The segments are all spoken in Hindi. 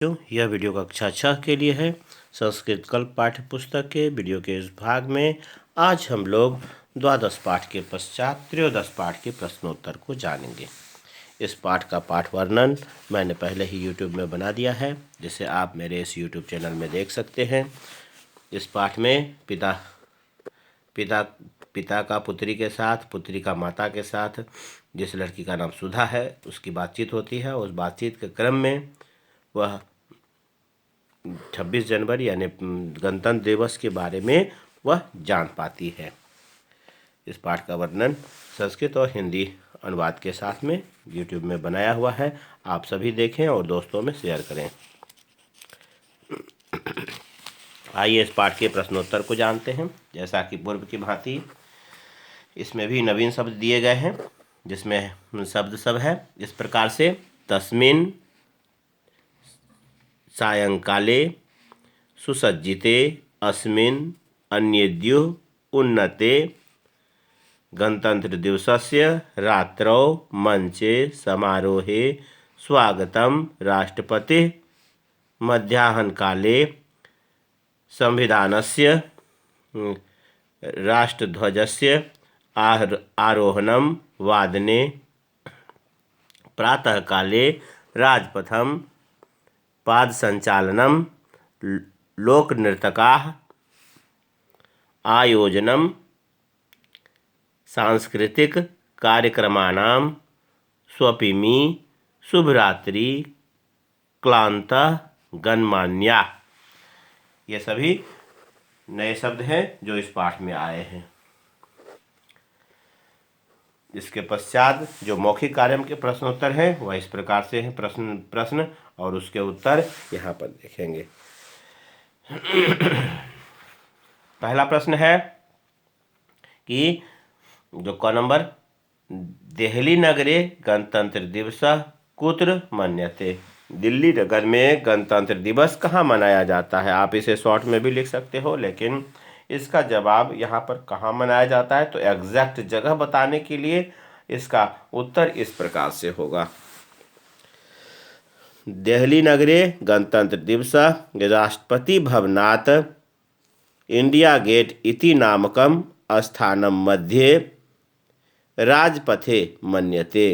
यह वीडियो कक्षा 6 के लिए है। संस्कृत कल्प पाठ्य पुस्तक के वीडियो के इस भाग में आज हम लोग द्वादश पाठ के पश्चात त्रयोदश पाठ के प्रश्नोत्तर को जानेंगे। इस पाठ का पाठ वर्णन मैंने पहले ही YouTube में बना दिया है, जिसे आप मेरे इस YouTube चैनल में देख सकते हैं। इस पाठ में पिता का पुत्री के साथ, पुत्री का माता के साथ, जिस लड़की का नाम सुधा है उसकी बातचीत होती है। उस बातचीत के क्रम में वह 26 जनवरी यानी गणतंत्र दिवस के बारे में वह जान पाती है। इस पाठ का वर्णन संस्कृत और हिंदी अनुवाद के साथ में YouTube में बनाया हुआ है। आप सभी देखें और दोस्तों में शेयर करें। आइए इस पाठ के प्रश्नोत्तर को जानते हैं। जैसा कि पूर्व की भांति इसमें भी नवीन शब्द दिए गए हैं, जिसमें शब्द सब है इस प्रकार से: तस्मिन् सायंकाले सुसज्जिते अस्मिन् अन्येद्युः उन्नते गणतन्त्रदिवसस्य रात्रौ मंचे समारोहे स्वागतं राष्ट्रपतिः मध्याह्नकाले संविधानस्य राष्ट्रध्वजस्य आरोहणं वादने प्रातःकाले राजपथं पादसञ्चालनं लोकनर्तकाः आयोजनं सांस्कृतिक कार्यक्रमाणां स्वपिमि शुभरात्रि क्लान्तः गणमान्या। ये सभी नए शब्द हैं जो इस पाठ में आए हैं। इसके पश्चात जो मौखिक कार्यक्रम के प्रश्नोत्तर हैं वह इस प्रकार से हैं। प्रश्न और उसके उत्तर यहाँ पर देखेंगे। पहला प्रश्न है कि जो क नंबर, देहली नगरे गणतंत्र दिवस कुत्र मन्यते। दिल्ली नगर में गणतंत्र दिवस कहाँ मनाया जाता है। आप इसे शॉर्ट में भी लिख सकते हो, लेकिन इसका जवाब यहाँ पर कहाँ मनाया जाता है तो एग्जैक्ट जगह बताने के लिए इसका उत्तर इस प्रकार से होगा: देहली नगरे गणतंत्र दिवस राष्ट्रपति भवनात् इंडिया गेट इति नामकं स्थानं मध्ये राजपथे मन्यते।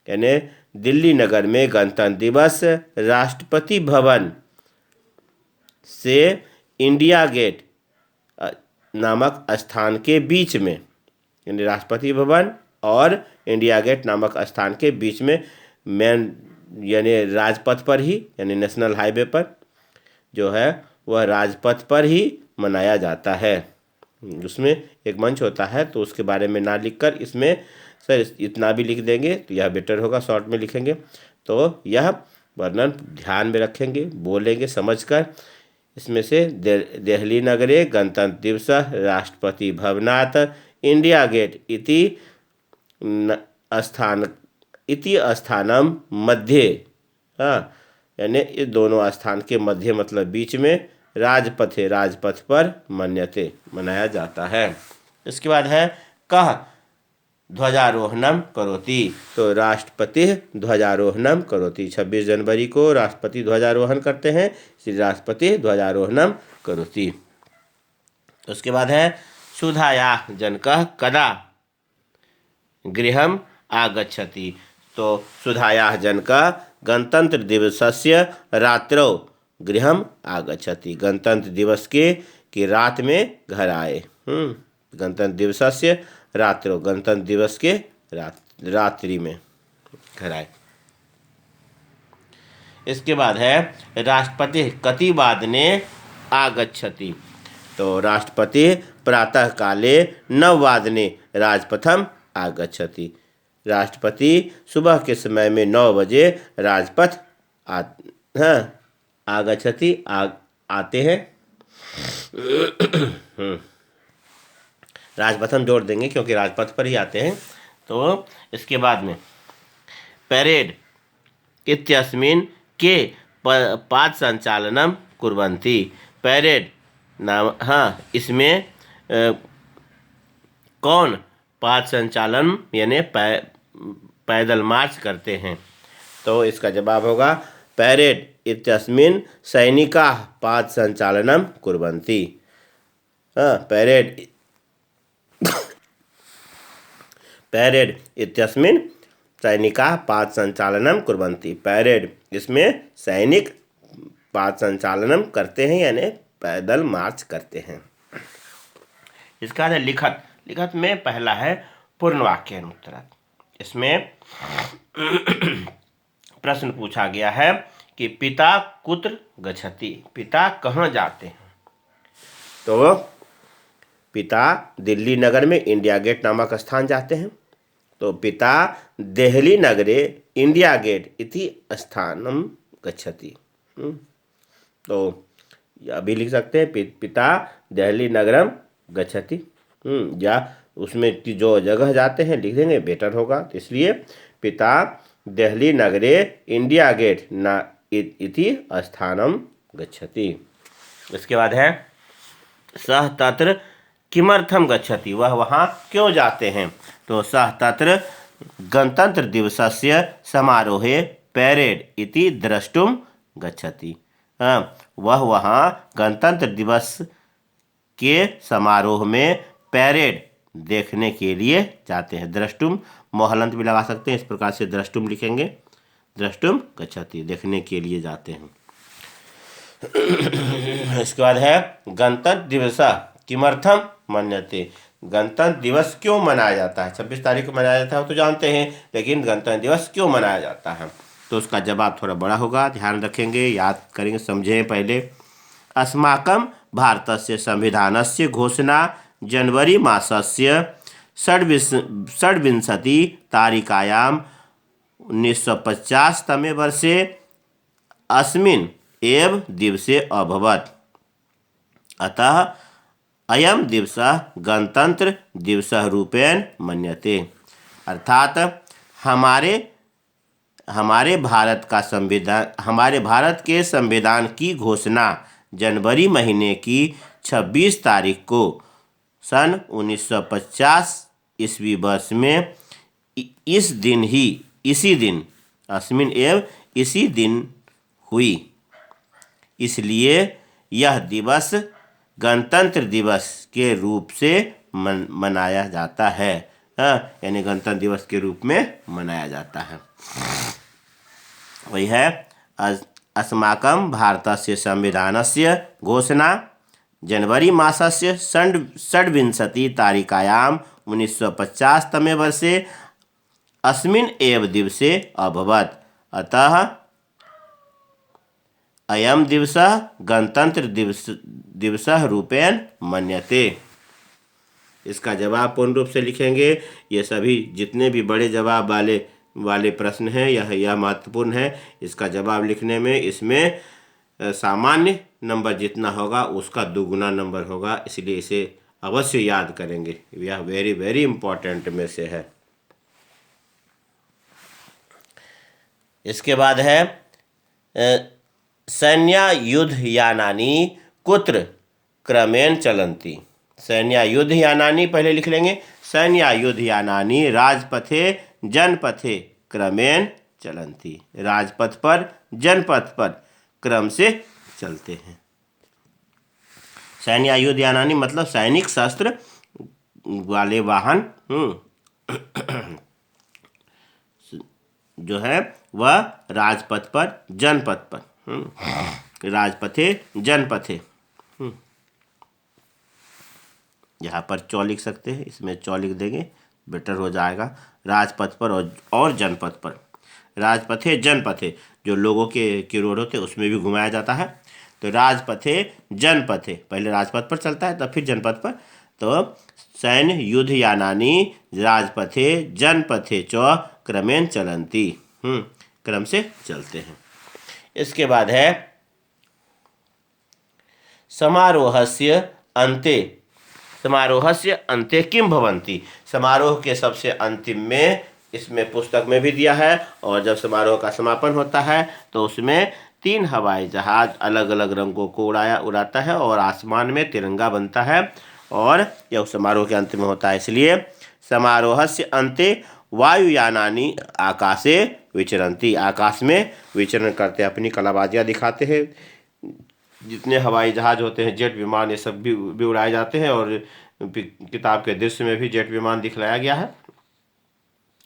यानी दिल्ली नगर में गणतंत्र दिवस राष्ट्रपति भवन से इंडिया गेट नामक स्थान के बीच में, यानी राष्ट्रपति भवन और इंडिया गेट नामक स्थान के बीच में, मेन यानी राजपथ पर ही, यानी नेशनल हाईवे पर जो है वह राजपथ पर ही मनाया जाता है। उसमें एक मंच होता है, तो उसके बारे में ना लिखकर इसमें सर इतना भी लिख देंगे तो यह बेटर होगा। शॉर्ट में लिखेंगे तो यह वर्णन ध्यान में रखेंगे, बोलेंगे समझकर। इसमें से देहली नगरे गणतंत्र दिवस राष्ट्रपति भवनात् इंडिया गेट इति स्थानम मध्य, हाँ, यानी ये दोनों स्थान के मध्य मतलब बीच में राजपथ पर मन्यते मनाया जाता है। इसके बाद है कह ध्वजारोहणम करोति। तो राष्ट्रपति ध्वजारोहणम करोति, 26 जनवरी को राष्ट्रपति ध्वजारोहण करते हैं, इसलिए राष्ट्रपति ध्वजारोहणम करोति। उसके बाद है सुधायाः जनकः कदा गृहम् आगच्छति। तो सुधायाः जनकः गणतंत्र दिवसस्य रात्रौ गृहम् आगच्छति। गणतंत्र दिवस के रात में घर आए। गणतंत्र दिवसस्य रात्रौ, गणतंत्र दिवस के रात्रि में घर आए। इसके बाद है राष्ट्रपति कति वादने आगच्छति। तो राष्ट्रपति प्रातः काले 9 वादने राजपथम आगच्छति। राष्ट्रपति सुबह के समय में 9 बजे राजपथ आगच्छति आते हैं। राजपथम जोड़ देंगे क्योंकि राजपथ पर ही आते हैं। तो इसके बाद में परेड इत्यस्मिन् के पाद संचालनम कुर्वन्ति। परेड नाम, हाँ, इसमें कौन पाद संचालन यानी पैदल मार्च करते हैं। तो इसका जवाब होगा परेड इत्यस्मिन् सैनिकाः पादसञ्चालनं कुर्वन्ति। पैरेड इत्यस्मिन् सैनिकाः पादसञ्चालनं कुर्वन्ति। पैरेड, इसमें सैनिक पादसञ्चालनं करते हैं, यानी पैदल मार्च करते हैं। इसका है लिखत। लिखत में पहला है पूर्ण वाक्य अनुत्तरक। इसमें प्रश्न पूछा गया है कि पिता कुत्र गच्छति, पिता कहाँ जाते हैं। तो पिता दिल्ली नगर में इंडिया गेट नामक स्थान जाते हैं। तो पिता देहली नगरे इंडिया गेट इति स्थानम गच्छति। तो अभी लिख सकते हैं पिता देहली नगरम गच्छति, या उसमें जो जगह जाते हैं लिख देंगे, बेटर होगा। तो इसलिए पिता देहली नगरे इंडिया गेट ना इति स्थानम गच्छति। इसके बाद है सह तत्र किमर्थम गच्छति, वह वहाँ क्यों जाते हैं। तो सह तत्र गणतंत्र दिवसस्य समारोहे पैरेड इति द्रष्टुम गच्छति। वह वहाँ गणतंत्र दिवस के समारोह में पैरेड देखने के लिए जाते हैं। द्रष्टुम मोहलंत भी लगा सकते हैं, इस प्रकार से द्रष्टुम लिखेंगे, द्रष्टुम गच्छति, देखने के लिए जाते हैं। इसके बाद है गणतंत्र दिवस किमर्थम मन्यते, गणतंत्र दिवस क्यों मनाया जाता है। 26 तारीख को मनाया जाता है तो जानते हैं, लेकिन गणतंत्र दिवस क्यों मनाया जाता है। तो उसका जवाब थोड़ा बड़ा होगा, ध्यान रखेंगे, याद करेंगे, समझें। पहले अस्माकं भारतस्य संविधानस्य घोषणा जनवरी मासस्य षड्विंशति तारिकायां 1950 तमे वर्षे अस्मिन् एव दिवसे अभवत्। अतः अयं दिवसः गणतंत्र दिवसः रूपेण मन्यते। अर्थात हमारे भारत के संविधान की घोषणा जनवरी महीने की 26 तारीख को सन 1950 ईस्वी वर्ष में इसी दिन अस्मिन एव इसी दिन हुई। इसलिए यह दिवस गणतंत्र दिवस के रूप से मनाया जाता है। यानी गणतंत्र दिवस के रूप में मनाया जाता है। वही है अस्माकं भारतस्य संविधानस्य घोषणा जनवरी मासस्य षड्विंशति तारिकायां 1950 तमे वर्षे अस्मिन् एव दिवसे अभवत्। अतः अयं दिवसः गणतंत्र दिवसः रूपेण मन्यते। इसका जवाब पूर्ण रूप से लिखेंगे। ये सभी जितने भी बड़े जवाब वाले प्रश्न हैं, यह महत्वपूर्ण है। इसका जवाब लिखने में इसमें सामान्य नंबर जितना होगा उसका दुगुना नंबर होगा, इसलिए इसे अवश्य याद करेंगे। यह वेरी वेरी इम्पोर्टेंट में से है। इसके बाद है सैन्यायुधयानानि कुत्र क्रमेण चलन्ति। सैन्यायुधयानानि पहले लिख लेंगे। सैन्यायुधयानानि राजपथे जनपथे क्रमेण चलन्ति। राजपथ पर जनपथ पर क्रम से चलते हैं। सैन्यायुधयानानि मतलब सैनिक शस्त्र वाले वाहन जो है वह राजपथ पर जनपथ पर, राजपथे जनपथे, यहाँ पर चौ लिख सकते हैं, इसमें चौ लिख देंगे, बेटर हो जाएगा। राजपथ पर और जनपथ पर। राजपथे जनपथे जो लोगों के रोड होते हैं उसमें भी घुमाया जाता है। तो राजपथे जनपथे, पहले राजपथ पर चलता है तब फिर जनपथ पर। तो सैन्य युद्ध यानानि राजपथे जनपथे च क्रमेण चलन्ति, क्रम से चलते हैं। इसके बाद है समारोहस्य अन्ते। समारोहस्य अन्ते किं भवन्ति। समारोह के सबसे अंतिम में, इसमें पुस्तक में भी दिया है, और जब समारोह का समापन होता है तो उसमें 3 हवाई जहाज अलग अलग रंगों को उड़ाता है और आसमान में तिरंगा बनता है, और यह समारोह के अंत में होता है। इसलिए समारोहस्य अन्ते वायुयानानि आकाशे विचरन्ति, आकाश में विचरण करते हैं, अपनी कलाबाजियाँ दिखाते हैं। जितने हवाई जहाज होते हैं, जेट विमान, ये सब भी उड़ाए जाते हैं और किताब के दृश्य में भी जेट विमान दिखलाया गया है।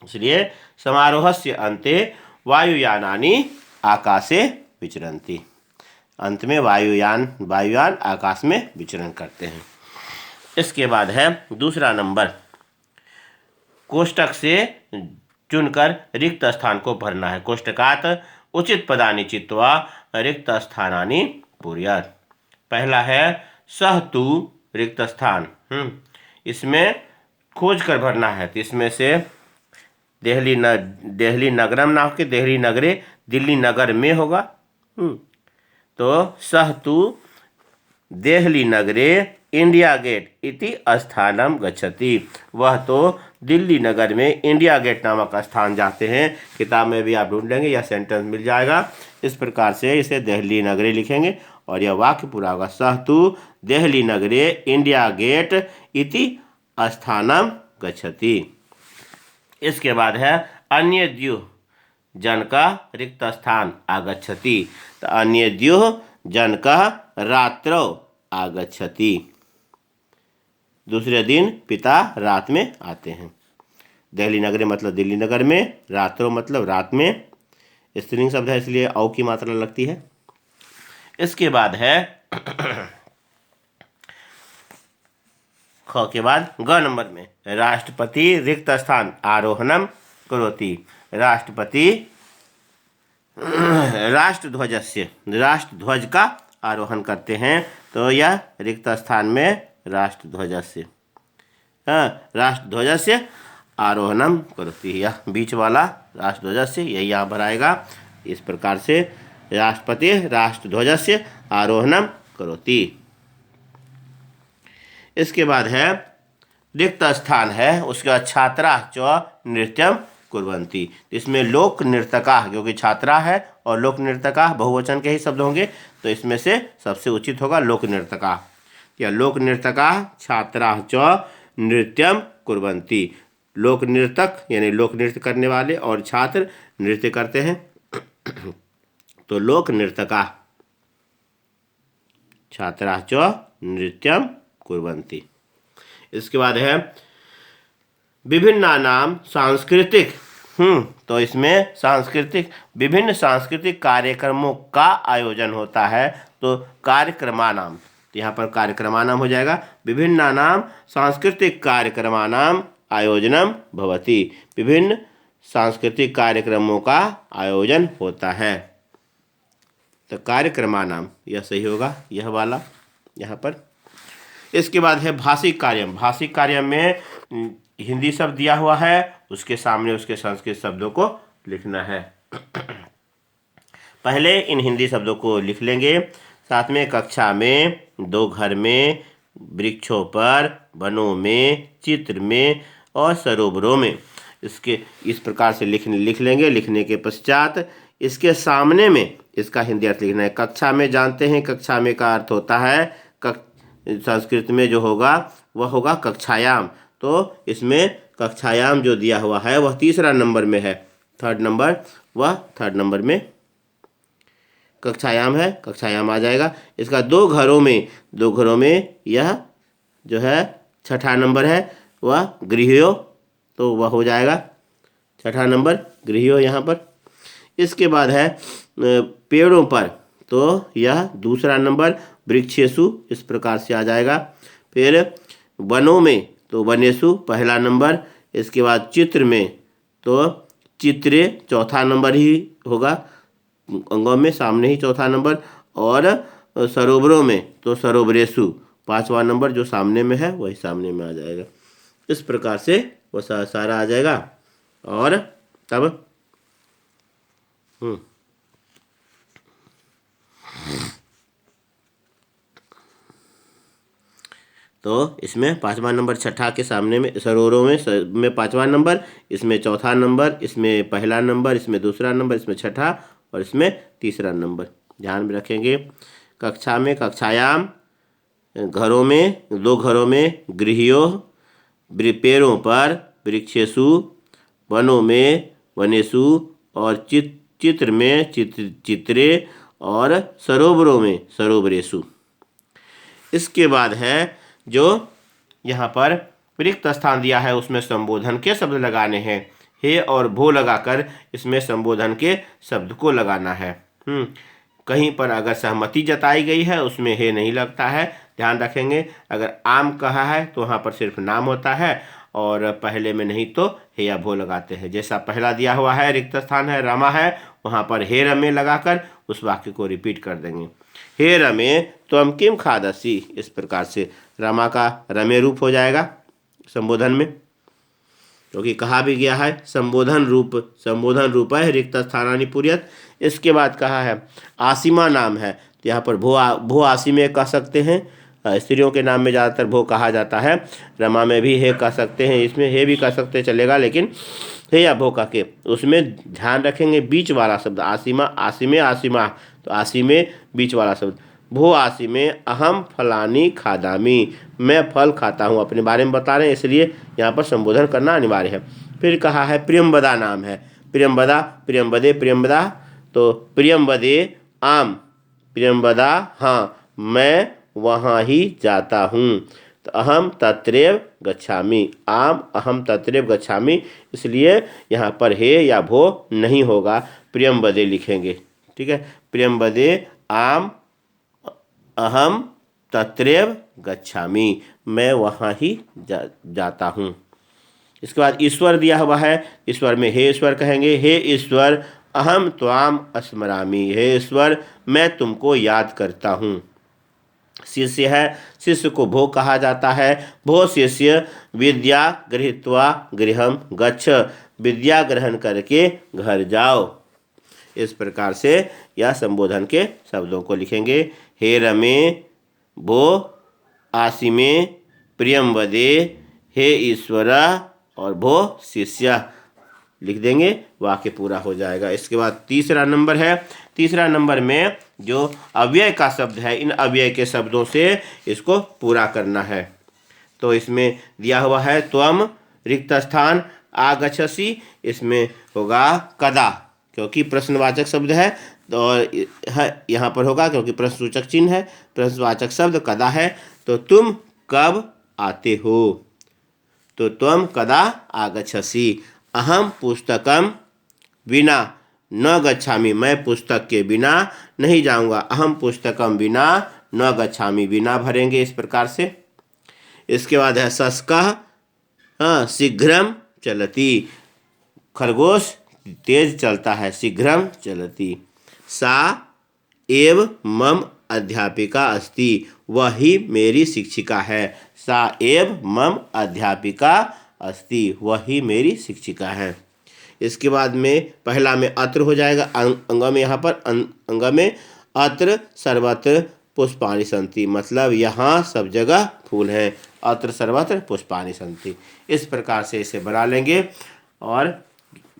इसलिए समारोहस्य अन्ते वायुयानानि आकाशे विचरन्ति, अंत में वायुयान आकाश में विचरण करते हैं। इसके बाद है दूसरा नंबर, कोष्टक से चुनकर रिक्त स्थान को भरना है। कोष्टकात उचित पदानि चित्वा रिक्त स्थानानि पूर्यात्। पहला है सह तु रिक्त स्थान, इसमें खोज कर भरना है। तो इसमें से देहली नगरम ना होकर देहली नगरे, दिल्ली नगर में होगा। तो सह तु देहली नगरे इंडिया गेट इति स्थानम गच्छति, वह तो दिल्ली नगर में इंडिया गेट नामक स्थान जाते हैं। किताब में भी आप ढूंढ लेंगे, यह सेंटेंस मिल जाएगा। इस प्रकार से इसे देहली नगरे लिखेंगे और यह वाक्य पूरा होगा, सह तु देहली नगरे इंडिया गेट इति स्थानम गच्छति। इसके बाद है अन्य द्युः जनका रिक्त स्थान आगच्छति। तो अन्य द्युः जनका रात्रौ आगच्छति, दूसरे दिन पिता रात में आते हैं। देहली नगरे मतलब दिल्ली नगर में, रात्रौ मतलब रात में, स्त्रीलिंग शब्द है इसलिए औ की मात्रा लगती है। इसके बाद है ख के बाद ग नंबर में, राष्ट्रपति रिक्त स्थान आरोहणम करोति। राष्ट्रपति राष्ट्रध्वज का आरोहण करते हैं। तो यह रिक्त स्थान में राष्ट्रध्वज से आरोहणम करोति, यह बीच वाला राष्ट्रध्वज से यही यहाँ पर आएगा। इस प्रकार से राष्ट्रपति राष्ट्रध्वज से आरोहणम करोति। इसके बाद है रिक्त स्थान है, उसके बाद छात्रा च नृत्यम कुर्वन्ति। इसमें लोक नर्तका, क्योंकि छात्रा है और लोक नर्तका बहुवचन के ही शब्द होंगे, तो इसमें से सबसे उचित होगा लोक नर्तका। या लोक नर्तका छात्रा च नृत्यम कुर्वन्ति, लोक नर्तक यानी लोक नृत्य करने वाले और छात्र नृत्य करते हैं, तो लोक नर्तका छात्रा च नृत्यम कुर्वन्ति। इसके बाद है विभिन्नानाम सांस्कृतिक, तो इसमें विभिन्न सांस्कृतिक कार्यक्रमों का आयोजन होता है। तो कार्यक्रमानाम, तो यहाँ पर कार्यक्रमानाम हो जाएगा, विभिन्नानाम सांस्कृतिक कार्यक्रमानाम आयोजनम भवति, विभिन्न सांस्कृतिक कार्यक्रमों का आयोजन होता है। तो कार्यक्रमानाम यह सही होगा, यह वाला यहाँ पर। इसके बाद है भाषिक कार्यम। भाषिक कार्यम में हिंदी शब्द दिया हुआ है, उसके सामने उसके संस्कृत शब्दों को लिखना है। पहले इन हिंदी शब्दों को लिख लेंगे, साथ में कक्षा में, दो घर में, वृक्षों पर, वनों में, चित्र में और सरोवरों में, इसके इस प्रकार से लिख लेंगे। लिखने के पश्चात इसके सामने में इसका हिंदी अर्थ लिखना है। कक्षा में जानते हैं, कक्षा में का अर्थ होता है संस्कृत में जो होगा वह होगा कक्षायाम। तो इसमें कक्षायाम जो दिया हुआ है वह तीसरा नंबर में है, थर्ड नंबर, वह थर्ड नंबर में कक्षायाम है, कक्षायाम आ जाएगा। इसका दो घरों में यह जो है छठा नंबर है, वह गृहयो, तो वह हो जाएगा छठा नंबर गृहयो यहाँ पर। इसके बाद है पेड़ों पर, तो यह दूसरा नंबर, वृक्षेषु इस प्रकार से आ जाएगा। फिर वनों में, तो वनेषु पहला नंबर। इसके बाद चित्र में, तो चित्रे चौथा नंबर ही होगा, अंगों में सामने ही चौथा नंबर। और सरोवरों में, तो सरोवरेषु पांचवा नंबर, जो सामने में है वही सामने में आ जाएगा। इस प्रकार से वो सारा आ जाएगा। और तब तो इसमें पांचवा नंबर छठा के सामने में, सरोवरों में पांचवा नंबर, इसमें चौथा नंबर, इसमें पहला नंबर, इसमें दूसरा नंबर, इसमें छठा और इसमें तीसरा नंबर ध्यान में रखेंगे। कक्षा में कक्षायाम, घरों में दो घरों में, गृहयो पेड़ों पर, वृक्षेषु वनों में, वनेषु और चित्र में चित्रे और सरोवरों में सरोवरेषु। इसके बाद है जो यहाँ पर रिक्त स्थान दिया है उसमें संबोधन के शब्द लगाने हैं। हे और भो लगाकर इसमें संबोधन के शब्द को लगाना है। कहीं पर अगर सहमति जताई गई है उसमें हे नहीं लगता है, ध्यान रखेंगे। अगर आम कहा है तो वहाँ पर सिर्फ नाम होता है और पहले में नहीं तो हे या भो लगाते हैं। जैसा पहला दिया हुआ है रिक्त स्थान है रमा है, वहाँ पर हे रमे लगाकर उस वाक्य को रिपीट कर देंगे। हे रमे त्वं किं खादसि, इस प्रकार से रमा का रमे रूप हो जाएगा संबोधन में, क्योंकि कहा भी गया है संबोधन रूप है रिक्त स्थानानि पूर्यत। इसके बाद कहा है आसिमा नाम है, तो यहाँ पर भो आसिमे कह सकते हैं। स्त्रियों के नाम में ज़्यादातर भो कहा जाता है। रमा में भी हे कह सकते हैं, इसमें हे भी कह सकते चलेगा, लेकिन हे या भो कह के उसमें ध्यान रखेंगे बीच वाला शब्द आसिमा आसिमे आसिमा, तो आसिमे बीच वाला शब्द। भो आसिमे अहम फलानी खादामी, मैं फल खाता हूँ, अपने बारे में बता रहे हैं इसलिए यहाँ पर संबोधन करना अनिवार्य है। फिर कहा है प्रियंवदा नाम है, प्रियंवदा प्रियंवदे प्रियंवदा, तो प्रियंवदे आम प्रियंवदा हाँ मैं वहाँ ही जाता हूँ, तो अहम तत्रैव गच्छामि आम अहम तत्रैव गच्छामि, इसलिए यहाँ पर हे या भो नहीं होगा, प्रियंवदे लिखेंगे। ठीक है, प्रियंवदे आम अहम तत्रैव गच्छामि, मैं वहाँ ही जाता हूँ। इसके बाद ईश्वर दिया हुआ है, ईश्वर में हे ईश्वर कहेंगे। हे ईश्वर अहम त्वाम स्मरामि, हे ईश्वर मैं तुमको याद करता हूँ। शिष्य है, शिष्य को भो कहा जाता है। भो शिष्य विद्या गृहीत्वा गृहम गच्छ, विद्या ग्रहण करके घर जाओ। इस प्रकार से यह संबोधन के शब्दों को लिखेंगे। हे रमे भो आसिमे प्रियंवदे हे ईश्वरा और भो शिष्य लिख देंगे, वाक्य पूरा हो जाएगा। इसके बाद तीसरा नंबर है, तीसरा नंबर में जो अव्यय का शब्द है इन अव्यय के शब्दों से इसको पूरा करना है। तो इसमें दिया हुआ है त्वम रिक्त स्थान आगच्छसि, इसमें होगा कदा, क्योंकि प्रश्नवाचक शब्द है और यहाँ पर होगा क्योंकि प्रश्नसूचक चिन्ह है। प्रश्नवाचक शब्द कदा है, तो तुम कब आते हो, तो त्वम कदा आगच्छसि। अहम पुस्तकम विना न गच्छामि, मैं पुस्तक के बिना नहीं जाऊंगा। अहम पुस्तकम बिना न गच्छामि, बिना भरेंगे इस प्रकार से। इसके बाद है शस्कः शीघ्रम चलति, खरगोश तेज चलता है, शीघ्रम चलति। सा एव मम अध्यापिका अस्ति, वही मेरी शिक्षिका है। सा एव मम अध्यापिका अस्ति, वही मेरी शिक्षिका है। इसके बाद में पहला में अत्र हो जाएगा, अंग में यहाँ पर अंग में अत्र सर्वत्र पुष्पाणि सन्ति, मतलब यहाँ सब जगह फूल हैं। अत्र सर्वत्र पुष्पाणि सन्ति, इस प्रकार से इसे बना लेंगे। और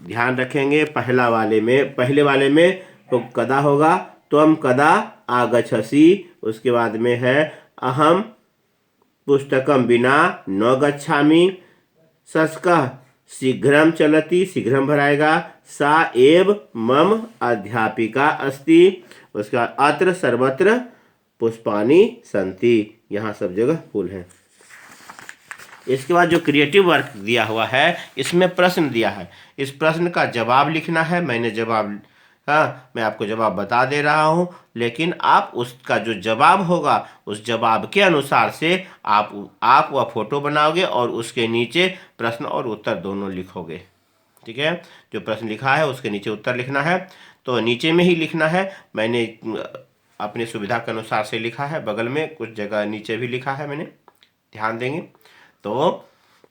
ध्यान रखेंगे पहले वाले में तो कदा होगा, त्वम कदा आगच्छसि, उसके बाद में है अहम पुस्तकम बिना न गच्छामि। शस्कः शीघ्रम चलति, शीघ्रम भराएगा। सा एव मम अध्यापिका अस्ति, उसके बाद अत्र सर्वत्र पुष्पाणि सन्ति, यहाँ सब जगह फूल हैं। इसके बाद जो क्रिएटिव वर्क दिया हुआ है इसमें प्रश्न दिया है, इस प्रश्न का जवाब लिखना है। मैं आपको जवाब बता दे रहा हूँ, लेकिन आप उसका जो जवाब होगा उस जवाब के अनुसार से आप वह फोटो बनाओगे और उसके नीचे प्रश्न और उत्तर दोनों लिखोगे। ठीक है, जो प्रश्न लिखा है उसके नीचे उत्तर लिखना है, तो नीचे में ही लिखना है। मैंने अपनी सुविधा के अनुसार से लिखा है, बगल में कुछ जगह नीचे भी लिखा है मैंने, ध्यान देंगे। तो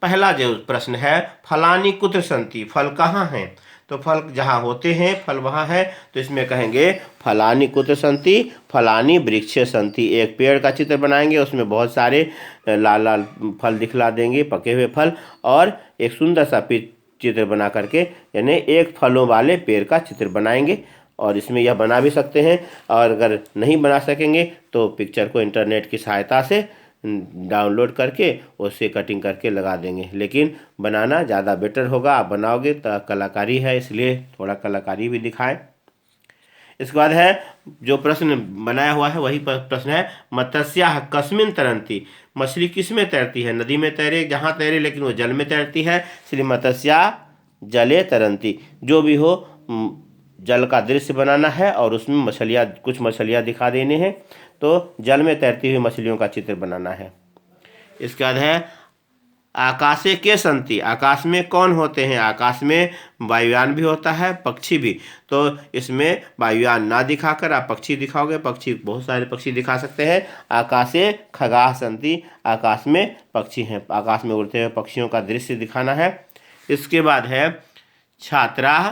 पहला जो प्रश्न है फलानी कुत्र सन्ति, फल कहाँ हैं, तो फल जहाँ होते हैं फल वहाँ है, तो इसमें कहेंगे फलानी कुत्र सन्ति फलानी वृक्षे सन्ति। एक पेड़ का चित्र बनाएंगे, उसमें बहुत सारे लाल लाल फल दिखला देंगे, पके हुए फल, और एक सुंदर सा चित्र बना करके यानी एक फलों वाले पेड़ का चित्र बनाएंगे। और इसमें यह बना भी सकते हैं, और अगर नहीं बना सकेंगे तो पिक्चर को इंटरनेट की सहायता से डाउनलोड करके उससे कटिंग करके लगा देंगे। लेकिन बनाना ज़्यादा बेटर होगा, आप बनाओगे तो कलाकारी है, इसलिए थोड़ा कलाकारी भी दिखाएं। इसके बाद है जो प्रश्न बनाया हुआ है वही प्रश्न है, मत्स्याः कस्मिन् तरन्ति। मछली किस में तैरती है? नदी में तैरे, जहाँ तैरे, लेकिन वो जल में तैरती है, इसलिए मत्स्याः जले तरन्ति। जो भी हो जल का दृश्य बनाना है और उसमें मछलियाँ, कुछ मछलियाँ दिखा देने हैं, तो जल में तैरती हुई मछलियों का चित्र बनाना है। इसके बाद है आकाशे के संति। आकाश में कौन होते हैं? आकाश में वायुयान भी होता है, पक्षी भी। तो इसमें वायुयान ना दिखाकर आप पक्षी दिखाओगे, पक्षी बहुत सारे पक्षी दिखा सकते हैं। आकाशे खगाः संति, आकाश में पक्षी हैं, आकाश में उड़ते हुए पक्षियों का दृश्य दिखाना है। इसके बाद है छात्राः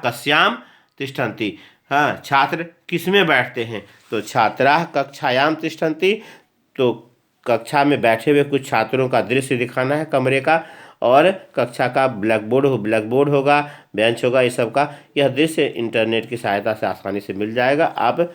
कस्यां तिष्ठन्ति। हाँ, छात्र किस में बैठते हैं? तो छात्राः कक्षायां तिष्ठन्ति, तो कक्षा में बैठे हुए कुछ छात्रों का दृश्य दिखाना है कमरे का, और कक्षा का ब्लैक बोर्ड होगा, बेंच होगा, ये सब का यह दृश्य इंटरनेट की सहायता से आसानी से मिल जाएगा। आप